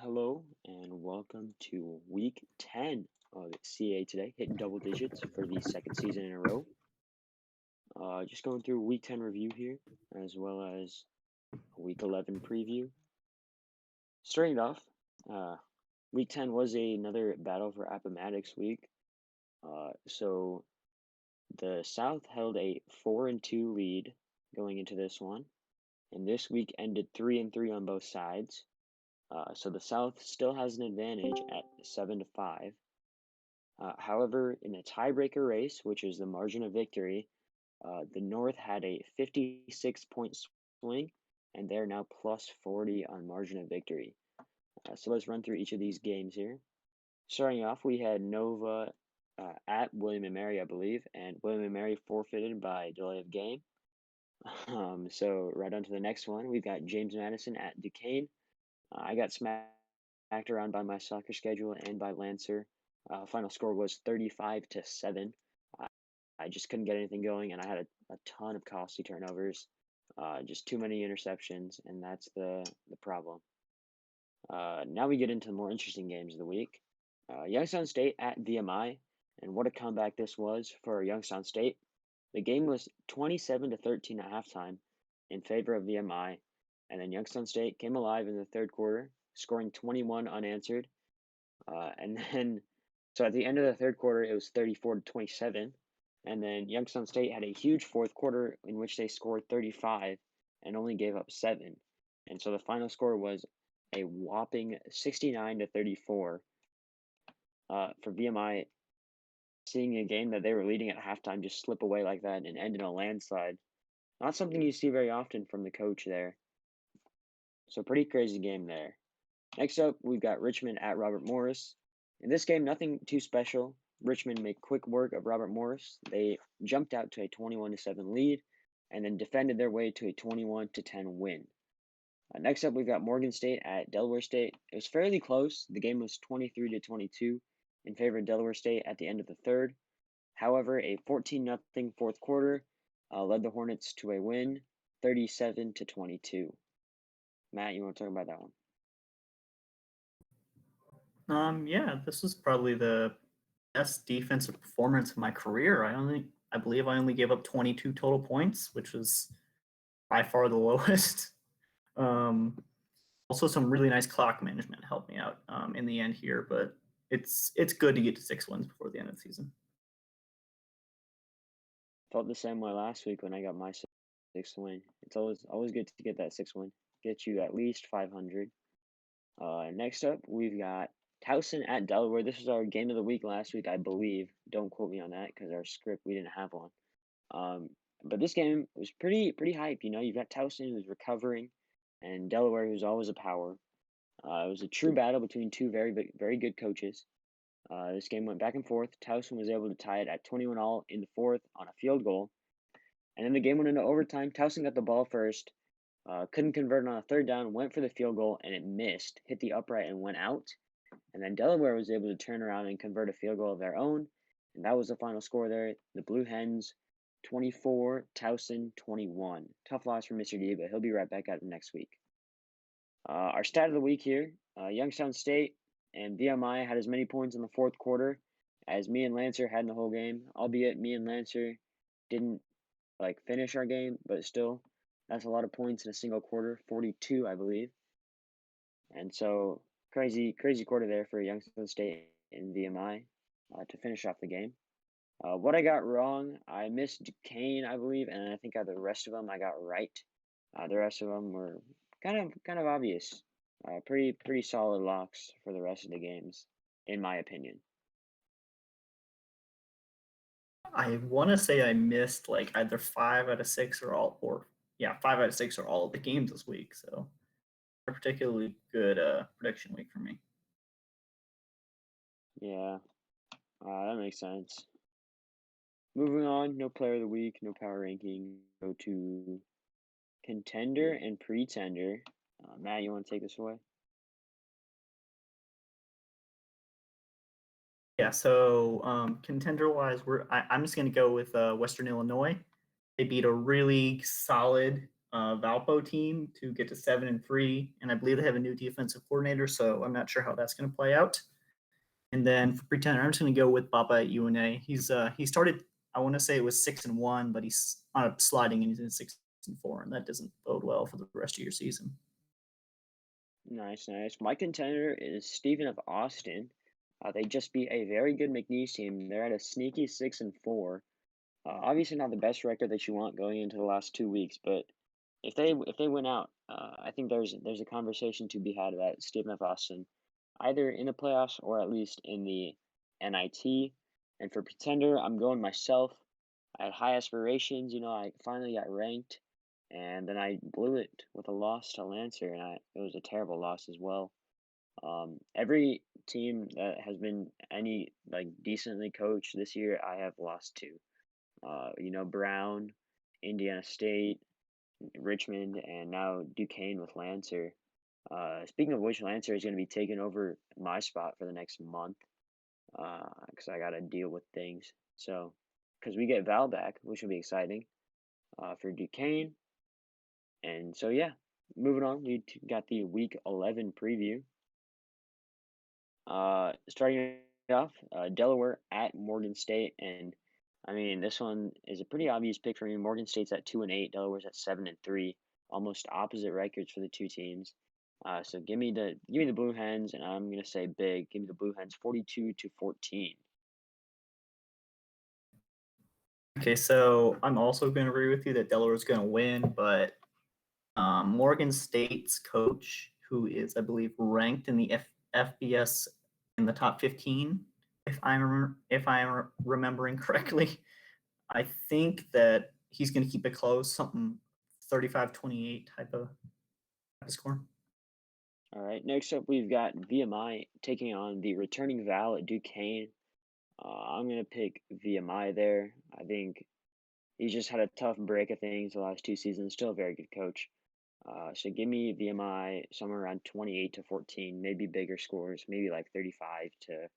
Hello and welcome to week 10 of CAA Today, hitting double digits for the second season in a row. Just going through week 10 review here, as well as a week 11 preview. Starting off, week 10 was another battle for Appomattox week. So the South held a 4-2 lead going into this one, and this week ended 3-3 on both sides. So the South still has an advantage at 7-5. However, in a tiebreaker race, which is the margin of victory, the North had a 56-point swing, and they're now plus 40 on margin of victory. So let's run through each of these games here. Starting off, we had Nova at William and Mary, I believe, and William and Mary forfeited by delay of game. So right on to the next one, we've got James Madison at Duquesne. I got smacked around by my soccer schedule and by Lancer. Final score was 35-7. I just couldn't get anything going, and I had a ton of costly turnovers, just too many interceptions, and that's the problem. Now we get into the more interesting games of the week. Youngstown State at VMI, and what a comeback this was for Youngstown State. The game was 27-13 at halftime in favor of VMI, and then Youngstown State came alive in the third quarter, scoring 21 unanswered. And then, so at the end of the third quarter, it was 34-27. And then Youngstown State had a huge fourth quarter in which they scored 35 and only gave up 7. And so the final score was a whopping 69-34 for VMI. Seeing a game that they were leading at halftime just slip away like that and end in a landslide. Not something you see very often from the coach there. So pretty crazy game there. Next up, we've got Richmond at Robert Morris. In this game, nothing too special. Richmond made quick work of Robert Morris. They jumped out to a 21-7 lead and then defended their way to a 21-10 win. Next up, we've got Morgan State at Delaware State. It was fairly close. The game was 23-22 in favor of Delaware State at the end of the third. However, a 14-0 fourth quarter led the Hornets to a win, 37-22. Matt, you want to talk about that one? Yeah, this was probably the best defensive performance of my career. I believe I only gave up 22 total points, which was by far the lowest. Also, some really nice clock management helped me out in the end here, but it's good to get to 6 wins before the end of the season. Felt the same way last week when I got my sixth win. It's always good to get that 6th win. Get you at least 500. Next up, we've got Towson at Delaware. This was our game of the week last week, I believe. Don't quote me on that because our script, we didn't have one. But this game was pretty hype. You know, you've got Towson who's recovering, and Delaware who's always a power. It was a true battle between two very good coaches. This game went back and forth. Towson was able to tie it at 21-all in the fourth on a field goal. And then the game went into overtime. Towson got the ball first, couldn't convert on a third down, went for the field goal, and it missed, hit the upright and went out. And then Delaware was able to turn around and convert a field goal of their own. And that was the final score there. The Blue Hens 24, Towson 21. Tough loss for Mr. D, but he'll be right back at it next week. Our stat of the week here, Youngstown State and VMI had as many points in the fourth quarter as me and Lancer had in the whole game, albeit me and Lancer didn't finish our game, but still, that's a lot of points in a single quarter, 42, I believe. And so crazy quarter there for Youngstown State and VMI to finish off the game. What I got wrong, I missed Duquesne, I believe, and I think the rest of them I got right. The rest of them were kind of obvious. Pretty solid locks for the rest of the games, in my opinion. I want to say I missed either 5 out of 6 or 5 out of 6 or all of the games this week. So a particularly good prediction week for me. Yeah, that makes sense. Moving on, no player of the week, no power ranking. Go to contender and pretender. Matt, you want to take this away? Yeah, so contender-wise, I'm just going to go with Western Illinois. They beat a really solid Valpo team to get to 7-3, and I believe they have a new defensive coordinator, so I'm not sure how that's going to play out. And then for pretender, I'm just going to go with Baba at UNA. He started, I want to say it was 6-1, but he's on a sliding and he's in 6-4, and that doesn't bode well for the rest of your season. Nice, nice. My contender is Stephen of Austin. They just beat a very good McNeese team. They're at a sneaky 6-4. Obviously not the best record that you want going into the last 2 weeks, but if they win out, I think there's a conversation to be had about Stephen F. Austin, either in the playoffs or at least in the NIT. And for pretender, I'm going myself. I had high aspirations. I finally got ranked, and then I blew it with a loss to Lancer, and it was a terrible loss as well. Every team that has been any like decently coached this year, I have lost to. Brown, Indiana State, Richmond, and now Duquesne with Lancer. Speaking of which, Lancer is going to be taking over my spot for the next month because I got to deal with things. So, because we get Val back, which will be exciting for Duquesne. And so, yeah, moving on, we got the Week 11 preview. Starting off, Delaware at Morgan State, and I mean this one is a pretty obvious pick for me. Morgan State's at 2-8, Delaware's at 7-3, almost opposite records for the two teams. So give me the Blue Hens, and I'm gonna say big. Give me the Blue Hens, 42-14. Okay, so I'm also going to agree with you that Delaware's going to win, but Morgan State's coach, who is, I believe, ranked in the FBS in the top 15, if I'm remembering correctly, I think that he's going to keep it close, something 35-28 type of score. All right, next up we've got VMI taking on the returning Val at Duquesne. I'm gonna pick VMI there. I think he's just had a tough break of things the last two seasons. Still a very good coach. So give me VMI somewhere around 28-14, maybe bigger scores, maybe like 35-28,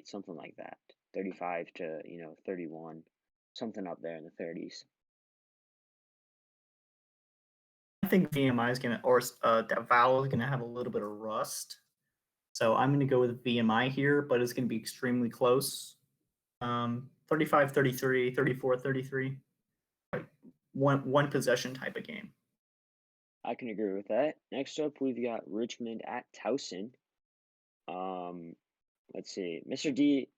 something like that. 35 to 31, something up there in the 30s. I think VMI is going to, or Val is going to have a little bit of rust. So I'm going to go with VMI here, but it's going to be extremely close. 35-33, 34-33. Like one possession type of game. I can agree with that. Next up, we've got Richmond at Towson. Let's see. Mr. D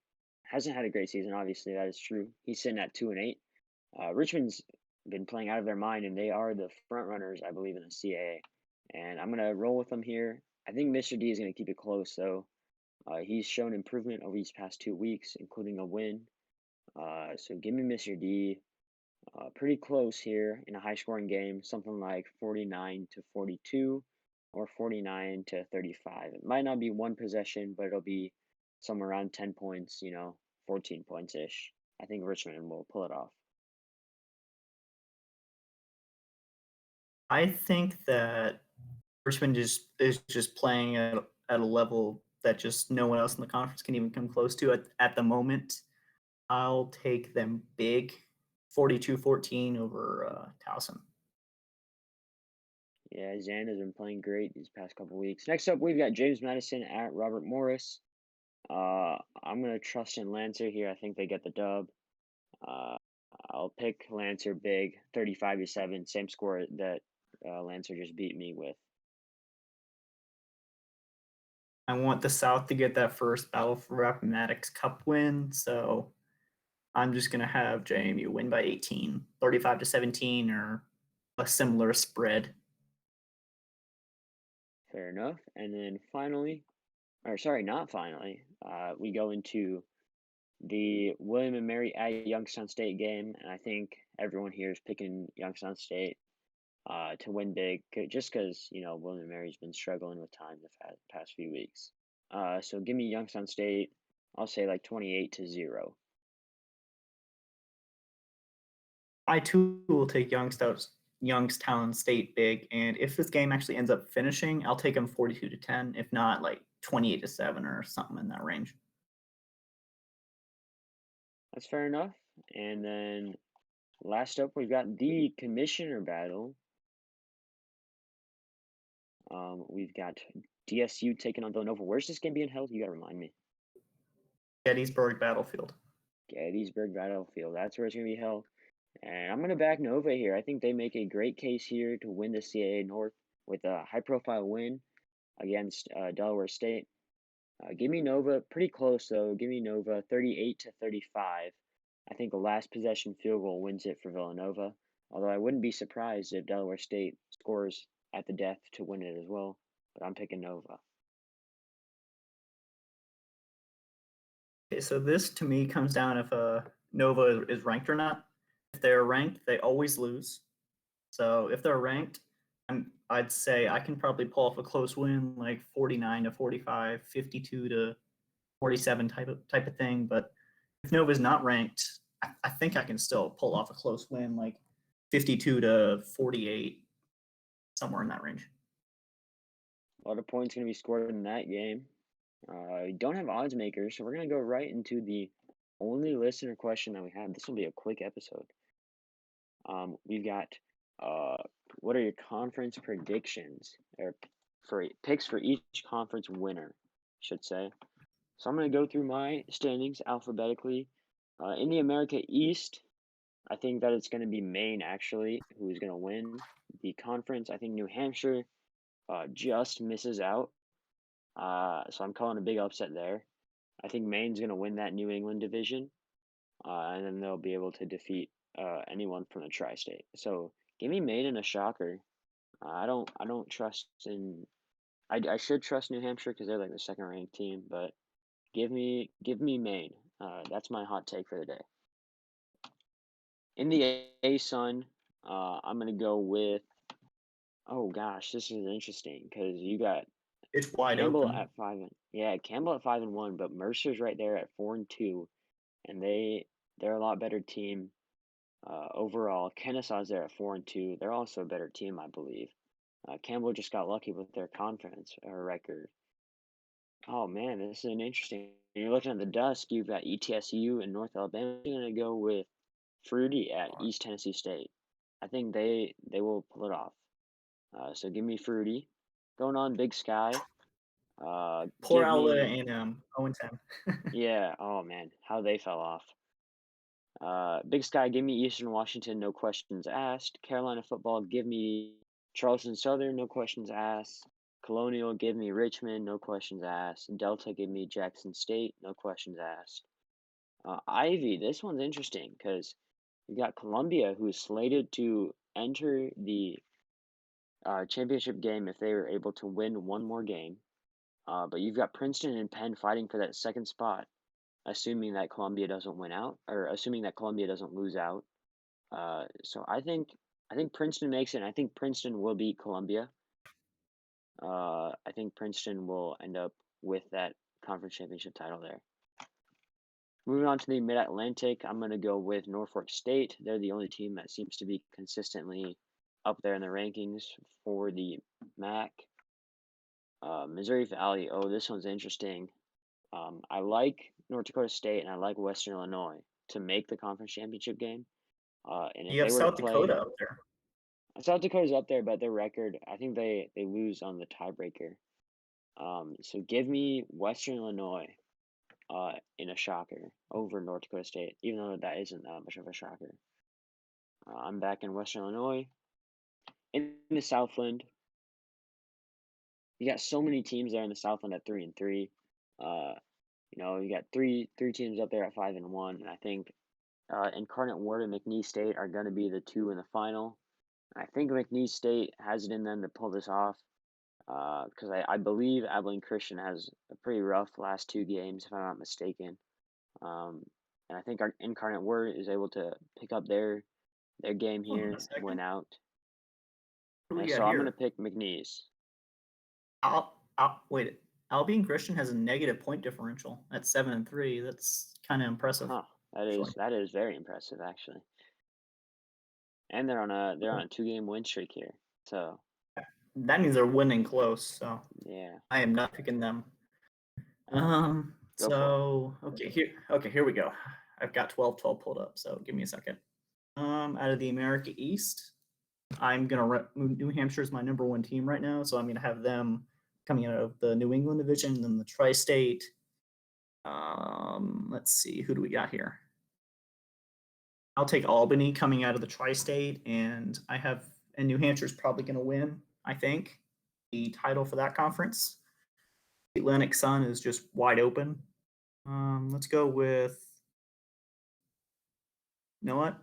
hasn't had a great season. Obviously, that is true. He's sitting at 2-8. Richmond's been playing out of their mind, and they are the front runners, I believe, in the CAA. And I'm gonna roll with them here. I think Mr. D is gonna keep it close, though. He's shown improvement over these past 2 weeks, including a win. So give me Mr. D. Pretty close here in a high-scoring game, something like 49-42 or 49-35. It might not be one possession, but it'll be somewhere around 10 points, 14 points ish. I think Richmond will pull it off. I think that Richmond is just playing at a level that just no one else in the conference can even come close to at the moment. I'll take them big, 42-14 over Towson. Yeah, Zan has been playing great these past couple weeks. Next up, we've got James Madison at Robert Morris. I'm gonna trust in Lancer here. I think they get the dub. Uh, I'll pick Lancer big, 35-7, same score that Lancer just beat me with. I want the South to get that first Battle for Appomattox Cup win, so I'm just going to have JMU win by 18, 35-17, or a similar spread. Fair enough. And then finally, or sorry, not finally, we go into the William and Mary at Youngstown State game, and I think everyone here is picking Youngstown State to win big, just because William and Mary's been struggling with time the past few weeks. So give me Youngstown State. I'll say like 28-0. I too will take Youngstown State big, and if this game actually ends up finishing, I'll take them 42-10. If not, like 28-7 or something in that range. That's fair enough. And then last up, we've got the commissioner battle. We've got DSU taking on Villanova. Where's this game being held? You gotta remind me. Gettysburg Battlefield. Gettysburg Battlefield. That's where it's gonna be held. And I'm gonna back Nova here. I think they make a great case here to win the CAA North with a high-profile win against Delaware State. Give me Nova, pretty close though. Give me Nova 38-35. I think the last possession field goal wins it for Villanova. Although I wouldn't be surprised if Delaware State scores at the death to win it as well. But I'm picking Nova. Okay, so this to me comes down if Nova is ranked or not. If they're ranked, they always lose. So if they're ranked, I'd say I can probably pull off a close win, like 49-45, 52-47 type of thing. But if Nova's not ranked, I think I can still pull off a close win, like 52-48, somewhere in that range. A lot of points going to be scored in that game. We don't have odds makers, so we're going to go right into the only listener question that we have. This will be a quick episode. We've got what are your conference predictions or for picks for each conference winner, I should say. So I'm going to go through my standings alphabetically. In the America East, I think that it's going to be Maine actually who's going to win the conference. I think New Hampshire just misses out. So I'm calling a big upset there. I think Maine's going to win that New England division, and then they'll be able to defeat anyone from the tri-state. So give me Maine in a shocker. I don't trust in. I should trust New Hampshire because they're like the second ranked team, but give me Maine. That's my hot take for the day. In the A Sun, I'm gonna go with. Oh gosh, this is interesting because you got It's wide Campbell open. at 5 Campbell at 5-1, but Mercer's right there at 4-2, and they're a lot better team overall. Kennesaw's there at 4-2. They're also a better team, I believe. Campbell just got lucky with their conference record. Oh man, this is an interesting. You're looking at the dusk. You've got ETSU and North Alabama. I'm gonna go with Fruity at East Tennessee State. I think they will pull it off. So give me Fruity. Going on Big Sky. Poor Give Alabama me A&M, 0-10. yeah. Oh man, how they fell off. Big Sky, give me Eastern Washington, no questions asked. Carolina football, give me Charleston Southern, no questions asked. Colonial, give me Richmond, no questions asked. Delta, give me Jackson State, no questions asked. Ivy, this one's interesting because you got Columbia, who's slated to enter the championship game if they were able to win one more game. But you've got Princeton and Penn fighting for that second spot, assuming that Columbia doesn't win out, or assuming that Columbia doesn't lose out. So I think Princeton makes it. And I think Princeton will beat Columbia. I think Princeton will end up with that conference championship title there. Moving on to the Mid Atlantic, I'm going to go with Norfolk State. They're the only team that seems to be consistently up there in the rankings for the MAC. Missouri Valley. Oh, this one's interesting. I like North Dakota State and I like Western Illinois to make the conference championship game. And if You have they were to South play, Dakota up there. South Dakota's up there, but their record, I think they lose on the tiebreaker. So give me Western Illinois in a shocker over North Dakota State, even though that isn't that much of a shocker. I'm back in Western Illinois. In the Southland, you got so many teams there in the Southland at 3-3. You got three teams up there at 5-1, and I think Incarnate Word and McNeese State are going to be the two in the final. I think McNeese State has it in them to pull this off because I believe Abilene Christian has a pretty rough last two games, if I'm not mistaken. And I think our Incarnate Word is able to pick up their game here, win out. So I'm going to pick McNeese. Wait. Albion Christian has a negative point differential at 7-3. That's kind of impressive. Huh. That is very impressive actually. And they're on a 2-game win streak here. So that means they're winning close. So yeah, I am not picking them. Here we go. I've got 12-12 pulled up. So give me a second. Out of the America East, I'm gonna New Hampshire is my number one team right now, so I'm gonna have them coming out of the New England division, and then the Tri-State. Let's see, who do we got here? I'll take Albany coming out of the Tri-State, and New Hampshire's probably going to win, I think, the title for that conference. The Atlantic Sun is just wide open. Let's go with, you know what?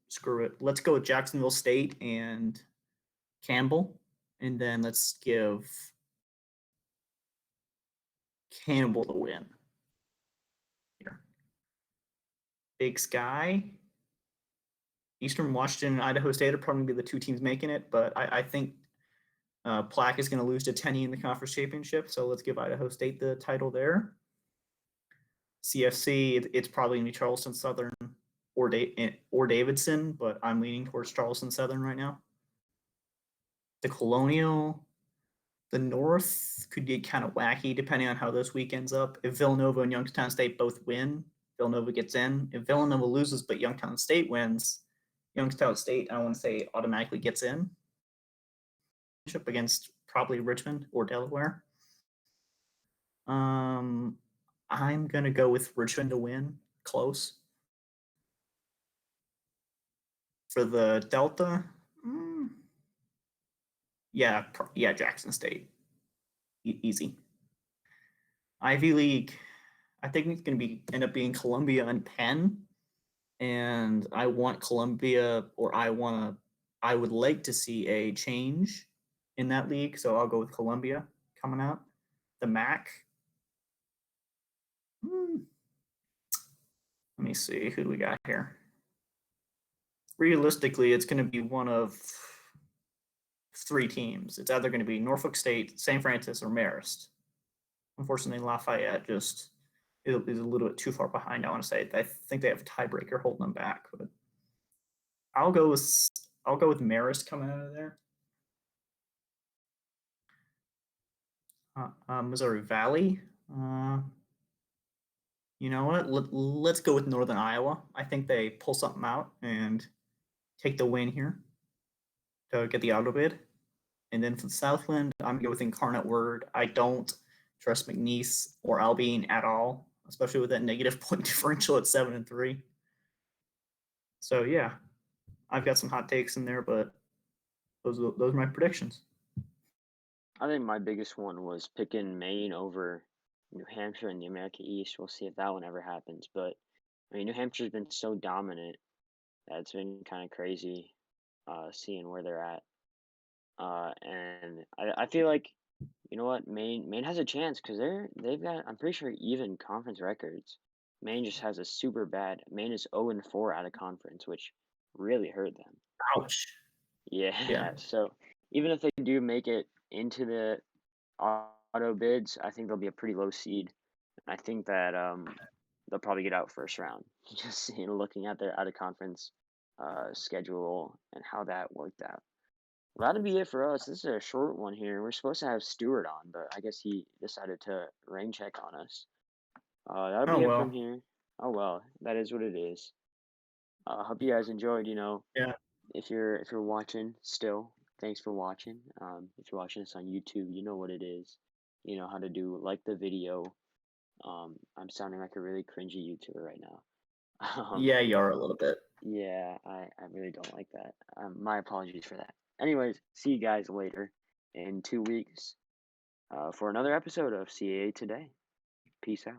Screw it. Let's go with Jacksonville State and Campbell, and then let's give Campbell the win. Here. Big Sky. Eastern Washington and Idaho State are probably the two teams making it, but I think Plaque is going to lose to Tenney in the conference championship, so let's give Idaho State the title there. CFC, it's probably going to be Charleston Southern or Davidson, but I'm leaning towards Charleston Southern right now. The Colonial, the North could get kind of wacky depending on how this week ends up. If Villanova and Youngstown State both win, Villanova gets in. If Villanova loses but Youngstown State wins, Youngstown State, I want to say, automatically gets in against probably Richmond or Delaware. I'm going to go with Richmond to win, close. For the Delta, yeah, Jackson State, easy. Ivy League, I think it's going to end up being Columbia and Penn, and I want Columbia, or I would like to see a change in that league, so I'll go with Columbia coming out. The MAC, let me see, who do we got here? Realistically, it's going to be one of three teams. It's either going to be Norfolk State, St. Francis, or Marist. Unfortunately, Lafayette just is a little bit too far behind. I want to say I think they have a tiebreaker holding them back, but I'll go with Marist coming out of there. Missouri Valley. You know what? Let's go with Northern Iowa. I think they pull something out and take the win here to get the auto bid. And then for the Southland, I'm going to go with Incarnate Word. I don't trust McNeese or Albion at all, especially with that negative point differential at 7-3. So yeah, I've got some hot takes in there, but those are my predictions. I think my biggest one was picking Maine over New Hampshire in the America East. We'll see if that one ever happens. But I mean, New Hampshire's been so dominant that it's been kind of crazy seeing where they're at. And I feel like, you know what, Maine has a chance because they've got, I'm pretty sure, even conference records. Maine just has a super bad. Maine is 0-4 out of conference, which really hurt them. Ouch. Yeah. So even if they do make it into the auto bids, I think they'll be a pretty low seed. I think that they'll probably get out first round. Just looking at their out of conference schedule and how that worked out. Well, that'll be it for us. This is a short one here. We're supposed to have Stuart on, but I guess he decided to rain check on us. That'll be it from here. Oh well, that is what it is. Hope you guys enjoyed. Yeah. If you're watching still, thanks for watching. If you're watching this on YouTube, you know what it is. You know how to do like the video. I'm sounding like a really cringy YouTuber right now. Yeah, you are a little bit. Yeah, I really don't like that. My apologies for that. Anyways, see you guys later in 2 weeks for another episode of CAA Today. Peace out.